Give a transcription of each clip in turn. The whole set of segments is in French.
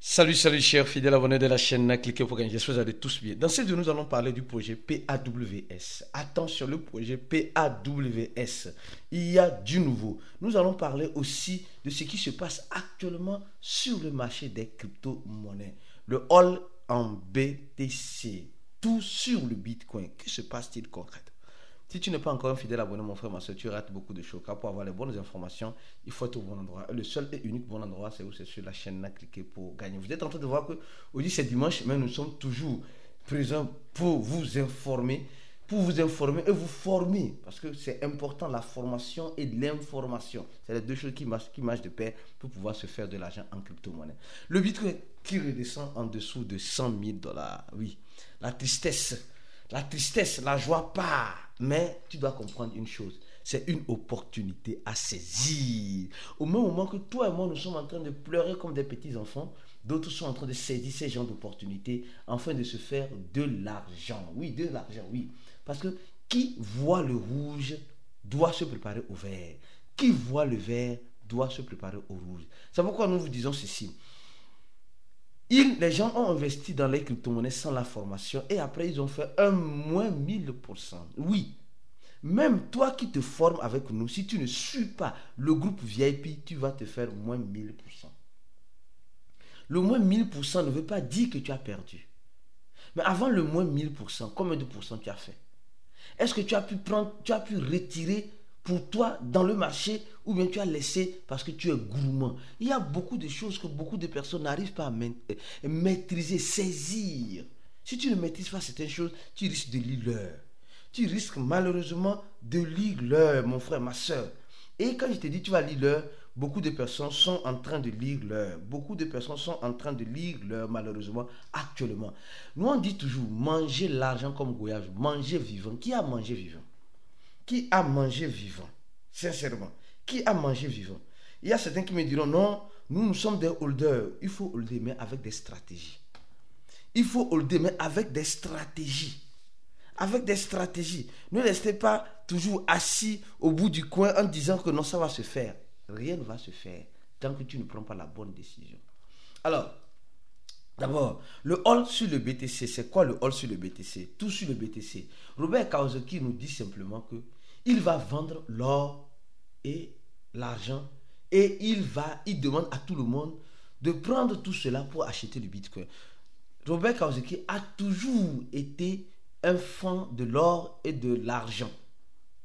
Salut, salut chers fidèles abonnés de la chaîne, cliquez pour gagner, j'espère que vous allez tous bien. Dans cette vidéo, nous allons parler du projet PAWS. Attention, le projet PAWS, il y a du nouveau. Nous allons parler aussi de ce qui se passe actuellement sur le marché des crypto-monnaies. Le hall en BTC, tout sur le Bitcoin. Que se passe-t-il concrètement? Si tu n'es pas encore un fidèle abonné, mon frère, ma soeur, tu rates beaucoup de choses. Car pour avoir les bonnes informations, il faut être au bon endroit. Et le seul et unique bon endroit, c'est où? C'est sur la chaîne là, cliquez pour gagner. Vous êtes en train de voir que aujourd'hui c'est dimanche, mais nous sommes toujours présents pour vous informer et vous former. Parce que c'est important, la formation et l'information. C'est les deux choses qui marchent de pair pour pouvoir se faire de l'argent en crypto-monnaie. Le Bitcoin qui redescend en dessous de 100 000 dollars. Oui, la tristesse, la joie part. Mais tu dois comprendre une chose, c'est une opportunité à saisir. Au même moment que toi et moi, nous sommes en train de pleurer comme des petits enfants, d'autres sont en train de saisir ces genres d'opportunités afin de se faire de l'argent. Oui, de l'argent, oui. Parce que qui voit le rouge doit se préparer au vert. Qui voit le vert doit se préparer au rouge. C'est pourquoi nous vous disons ceci. Les gens ont investi dans les crypto-monnaies sans la formation et après ils ont fait un moins 1000%. Oui, même toi qui te formes avec nous, si tu ne suis pas le groupe VIP, tu vas te faire moins 1000%. Le moins 1000% ne veut pas dire que tu as perdu. Mais avant le moins 1000%, combien de pourcents tu as fait? Est-ce que tu as pu retirer pour toi dans le marché ou bien tu as laissé parce que tu es gourmand? Il y a beaucoup de choses que beaucoup de personnes n'arrivent pas à maîtriser, saisir. Si tu ne maîtrises pas certaines choses, tu risques de lire l'heure. Tu risques malheureusement de lire l'heure, mon frère, ma soeur. Et quand je te dis tu vas lire l'heure, beaucoup de personnes sont en train de lire l'heure. Beaucoup de personnes sont en train de lire l'heure, malheureusement, actuellement. Nous, on dit toujours, manger l'argent comme goyave, manger vivant. Qui a mangé vivant? Qui a mangé vivant? Sincèrement, qui a mangé vivant? Il y a certains qui me diront, non, nous sommes des holders. Il faut holder, mais avec des stratégies. Il faut holder, mais avec des stratégies. Avec des stratégies. Ne restez pas toujours assis au bout du coin en disant que non, ça va se faire. Rien ne va se faire tant que tu ne prends pas la bonne décision. Alors, d'abord, le hall sur le BTC, c'est quoi le hall sur le BTC? Tout sur le BTC. Robert Kiyosaki nous dit simplement que il va vendre l'or et l'argent et il demande à tout le monde de prendre tout cela pour acheter le Bitcoin. Robert Kiyosaki a toujours été un fan de l'or et de l'argent.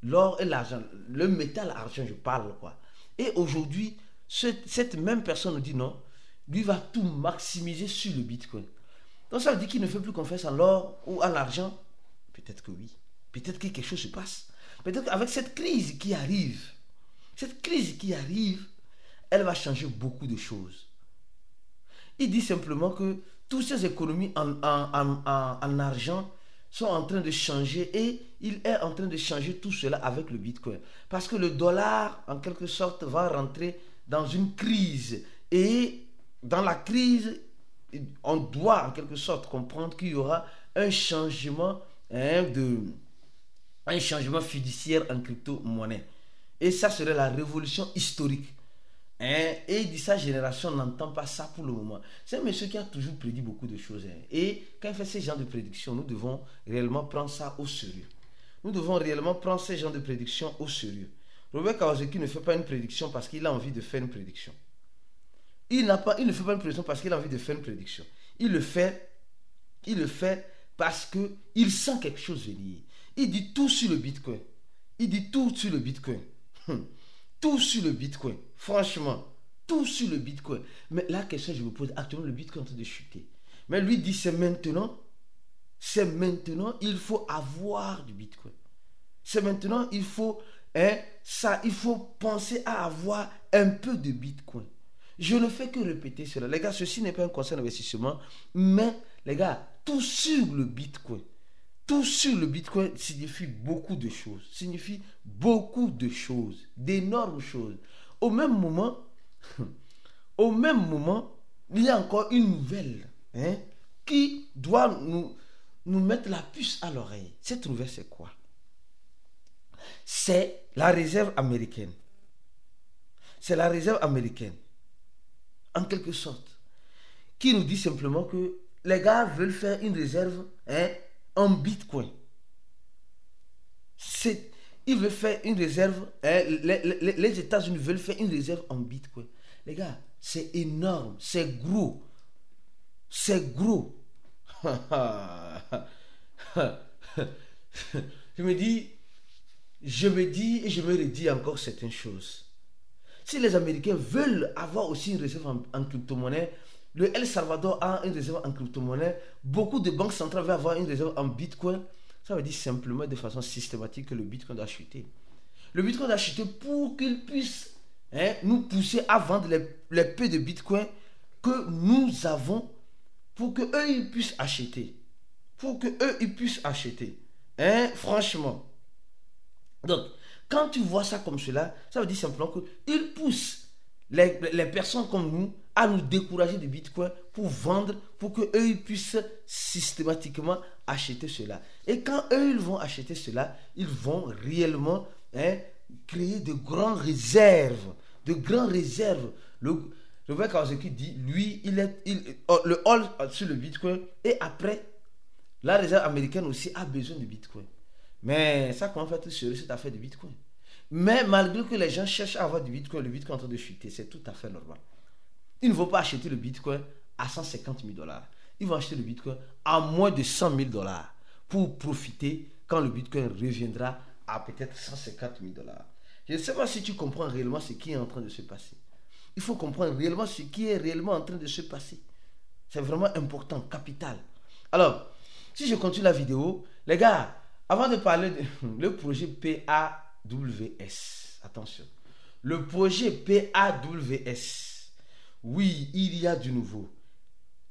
L'or et l'argent, le métal argent, je parle quoi. Et aujourd'hui, cette même personne nous dit non, lui va tout maximiser sur le Bitcoin. Donc ça veut dire qu'il ne fait plus confiance en l'or ou en l'argent. Peut-être que oui. Peut-être que quelque chose se passe. Peut-être qu'avec cette crise qui arrive, elle va changer beaucoup de choses. Il dit simplement que toutes ces économies en argent sont en train de changer et il est en train de changer tout cela avec le Bitcoin. Parce que le dollar, en quelque sorte, va rentrer dans une crise. Et dans la crise, on doit en quelque sorte comprendre qu'il y aura un changement, un changement fiduciaire en crypto-monnaie. Et ça serait la révolution historique. Et il dit sa génération n'entend pas ça pour le moment. C'est un monsieur qui a toujours prédit beaucoup de choses. Et quand il fait ce genre de prédictions, nous devons réellement prendre ça au sérieux. Nous devons réellement prendre ce genre de prédictions au sérieux. Robert Kiyosaki ne fait pas une prédiction parce qu'il a envie de faire une prédiction. Il ne fait pas une prédiction parce qu'il a envie de faire une prédiction. Il le fait parce qu'il sent quelque chose venir. Il dit tout sur le Bitcoin. Il dit tout sur le Bitcoin. Tout sur le Bitcoin. Franchement, tout sur le Bitcoin. Mais la question que je me pose, actuellement, le Bitcoin est en train de chuter. Mais lui dit, c'est maintenant, il faut avoir du Bitcoin. C'est maintenant, il faut penser à avoir un peu de Bitcoin. Je ne fais que répéter cela. Les gars, ceci n'est pas un conseil d'investissement, mais les gars, tout sur le Bitcoin. Tout sur le Bitcoin signifie beaucoup de choses. Signifie beaucoup de choses. D'énormes choses. Au même moment, il y a encore une nouvelle qui doit nous mettre la puce à l'oreille. Cette nouvelle, c'est quoi? C'est la réserve américaine. C'est la réserve américaine. En quelque sorte. qui nous dit simplement que les gars veulent faire une réserve en Bitcoin. Ils veulent faire une réserve, les États-Unis veulent faire une réserve en Bitcoin. Les gars, c'est énorme, c'est gros. C'est gros. Je me dis et je me redis encore certaines choses. Si les Américains veulent avoir aussi une réserve en crypto-monnaie, le El Salvador a une réserve en crypto-monnaie, beaucoup de banques centrales veulent avoir une réserve en Bitcoin, ça veut dire simplement de façon systématique que le Bitcoin doit chuter. Le Bitcoin doit chuter pour qu'il puisse nous pousser à vendre les peu de Bitcoin que nous avons pour qu'eux ils puissent acheter. Franchement. Donc, quand tu vois ça comme cela, ça veut dire simplement qu'ils poussent les personnes comme nous à nous décourager de Bitcoin pour vendre, pour qu'eux ils puissent systématiquement acheter cela. Et quand eux ils vont acheter cela, ils vont réellement créer de grandes réserves. Le Robert Kiyosaki dit, lui, le hold sur le Bitcoin et après, la réserve américaine aussi a besoin de Bitcoin. Mais ça commence à être sérieux cette affaire de Bitcoin. Mais malgré que les gens cherchent à avoir du Bitcoin, le Bitcoin est en train de chuter, c'est tout à fait normal. Ils ne vont pas acheter le Bitcoin à 150 000 $. Ils vont acheter le Bitcoin à moins de 100 000 $ pour profiter quand le Bitcoin reviendra à peut-être 150 000 $. Je ne sais pas si tu comprends réellement ce qui est en train de se passer. Il faut comprendre réellement ce qui est réellement en train de se passer. C'est vraiment important, capital. Alors, si je continue la vidéo, les gars, avant de parler du projet PAWS, attention, le projet PAWS, oui, il y a du nouveau.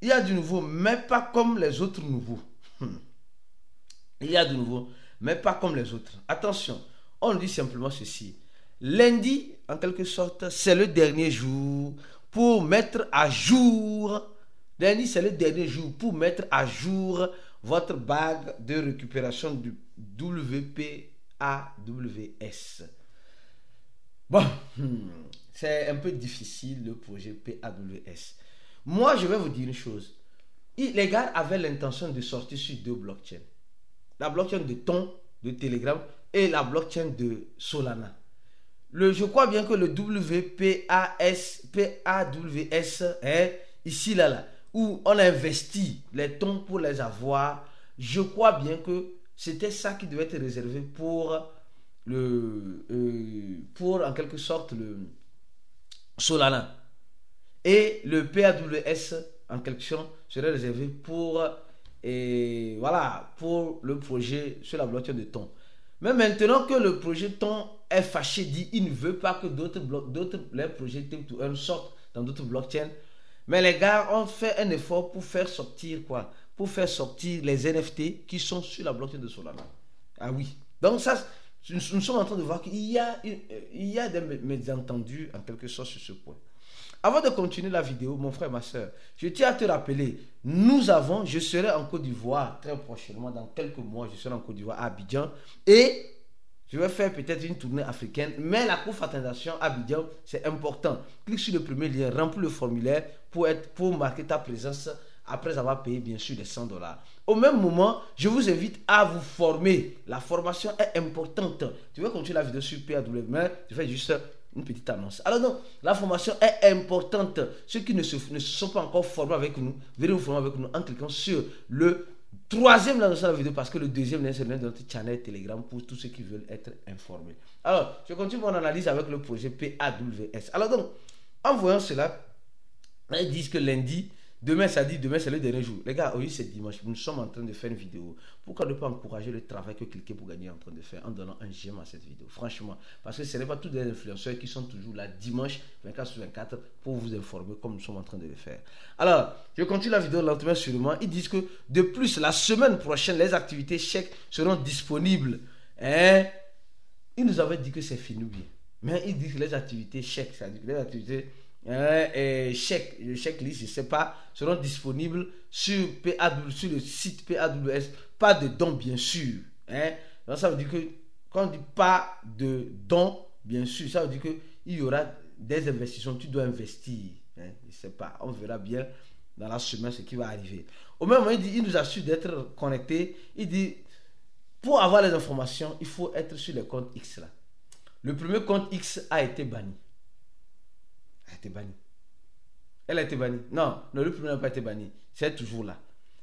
Il y a du nouveau, mais pas comme les autres nouveaux. Il y a du nouveau, mais pas comme les autres. Attention, on dit simplement ceci. Lundi, en quelque sorte, c'est le dernier jour pour mettre à jour. Lundi, c'est le dernier jour pour mettre à jour votre bague de récupération du WPAWS. Bon, c'est un peu difficile le projet PAWS. Moi, je vais vous dire une chose. Les gars avaient l'intention de sortir sur deux blockchains. La blockchain de Ton, de Telegram, et la blockchain de Solana. Je crois bien que le PAWS est ici, là, où on a investi les tons pour les avoir. Je crois bien que c'était ça qui devait être réservé pour en quelque sorte le Solana. Et le PAWS en quelque sorte serait réservé pour pour le projet sur la blockchain de Ton. Mais maintenant que le projet Ton est fâché, dit il ne veut pas que d'autres les projets Type to Earn sortent dans d'autres blockchains. Mais les gars ont fait un effort pour faire sortir quoi? Pour faire sortir les NFT qui sont sur la blockchain de Solana. Ah oui. Donc ça, nous sommes en train de voir qu'il y a des mésentendus en quelque sorte sur ce point. Avant de continuer la vidéo, mon frère et ma soeur, je tiens à te rappeler, je serai en Côte d'Ivoire très prochainement, dans quelques mois, je serai en Côte d'Ivoire à Abidjan et je vais faire peut-être une tournée africaine, mais la confraternization à Abidjan, c'est important. Clique sur le premier lien, remplis le formulaire pour marquer ta présence après avoir payé bien sûr les 100 $. Au même moment, je vous invite à vous former. La formation est importante. Tu veux continuer la vidéo sur PAW, mais je fais juste une petite annonce. Alors donc, la formation est importante. Ceux qui ne se sont pas encore formés avec nous, venez vous former avec nous en cliquant sur le troisième lien de la vidéo parce que le deuxième lien c'est le lien de notre channel Telegram pour tous ceux qui veulent être informés. Alors, je continue mon analyse avec le projet PAWS. Alors donc, en voyant cela, ils disent que lundi, demain c'est le dernier jour. Les gars, aujourd'hui c'est dimanche, nous sommes en train de faire une vidéo. Pourquoi ne pas encourager le travail que Cliquez pour gagner est en train de faire en donnant un j'aime à cette vidéo? Franchement, parce que ce n'est pas tous les influenceurs qui sont toujours là dimanche 24/24 pour vous informer comme nous sommes en train de le faire. Alors, je continue la vidéo lentement sûrement. Ils disent que de plus, la semaine prochaine, les activités chèques seront disponibles. Ils nous avaient dit que c'est fini bien. Mais ils disent que les activités chèques, c'est-à-dire que les activités checklist, je ne sais pas, seront disponibles sur le site PAWS. Pas de dons, bien sûr. Donc, ça veut dire que quand on dit pas de dons, bien sûr, ça veut dire qu'il y aura des investissements, tu dois investir. Je ne sais pas, on verra bien dans la semaine ce qui va arriver. Au même moment, il nous assure d'être connectés. Il dit, pour avoir les informations, il faut être sur les comptes X là. Le premier compte X a été banni. A été banni. Elle a été bannie. Non, le premier n'a pas été banni. C'est toujours là.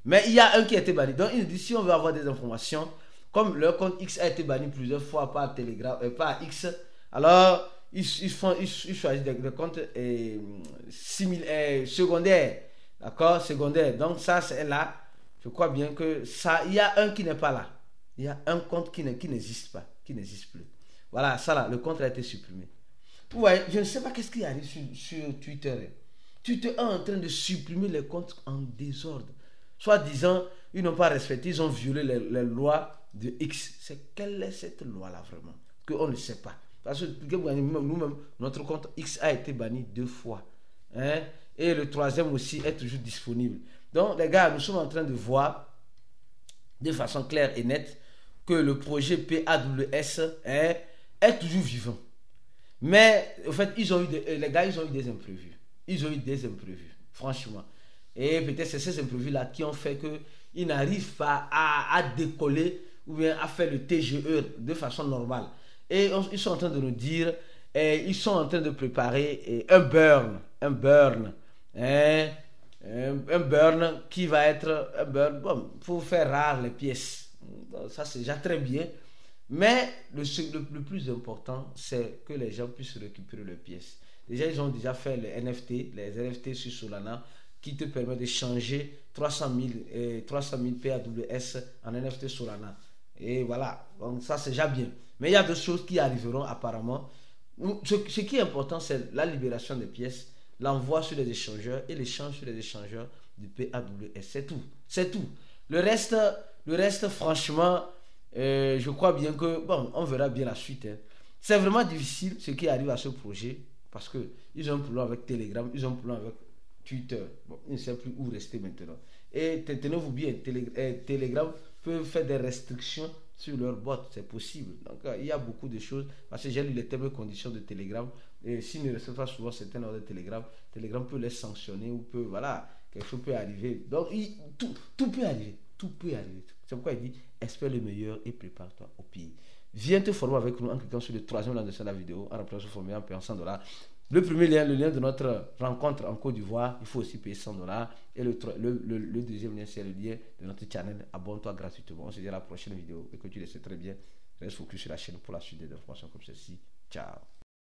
Mais il y a un qui a été banni. Donc il nous dit, si on veut avoir des informations, comme leur compte X a été banni plusieurs fois par Telegram, par X, alors ils choisissent des comptes secondaires. D'accord, secondaires. Donc ça, c'est là. Je crois bien que ça, il y a un qui n'est pas là. Il y a un compte qui n'existe pas, qui n'existe plus. Voilà, ça là, le compte a été supprimé. Ouais, je ne sais pas qu'est-ce qui arrive sur Twitter. Twitter est en train de supprimer les comptes en désordre. Soit disant, ils n'ont pas respecté, ils ont violé les lois de X. Quelle est cette loi-là vraiment? Qu'on ne sait pas. Parce que nous-mêmes, notre compte X a été banni 2 fois. Hein? Et le troisième aussi est toujours disponible. Donc, les gars, nous sommes en train de voir de façon claire et nette que le projet PAWS est toujours vivant. Mais, en fait, les gars, ils ont eu des imprévus. Ils ont eu des imprévus, franchement. Et peut-être c'est ces imprévus-là qui ont fait qu'ils n'arrivent pas à décoller ou bien à faire le TGE de façon normale. Et ils sont en train de nous dire, ils sont en train de préparer un burn, un burn qui va être un burn bon, pour faire rare les pièces. Ça, c'est déjà très bien. Mais le plus important, c'est que les gens puissent récupérer les pièces. Déjà, ils ont déjà fait les NFT sur Solana, qui te permet de changer 300 000 PAWS en NFT Solana. Et voilà, donc ça c'est déjà bien. Mais il y a d'autres choses qui arriveront apparemment. Ce qui est important, c'est la libération des pièces, l'envoi sur les échangeurs et l'échange sur les échangeurs du PAWS. C'est tout. C'est tout. Le reste franchement, je crois bien que, bon, on verra bien la suite. Hein. C'est vraiment difficile ce qui arrive à ce projet parce qu'ils ont un problème avec Telegram, ils ont un problème avec Twitter. Bon, ils ne savent plus où rester maintenant. Et tenez-vous bien, Telegram peut faire des restrictions sur leur bot, c'est possible. Donc il y a beaucoup de choses, parce que j'ai lu les termes et conditions de Telegram, et s'ils ne respectent pas souvent certains ordres de Telegram, Telegram peut les sanctionner ou peut, voilà, quelque chose peut arriver. Donc tout peut arriver, tout peut arriver. C'est pourquoi il dit, espère le meilleur et prépare-toi au pire. Viens te former avec nous en cliquant sur le troisième lien de cette vidéo, en remplaçant former en payant $100. Le premier lien, le lien de notre rencontre en Côte d'Ivoire, il faut aussi payer $100. Et le deuxième lien, c'est le lien de notre channel. Abonne-toi gratuitement. On se dit à la prochaine vidéo. Et que tu le sais très bien, reste focus sur la chaîne pour la suite des informations comme ceci. Ciao.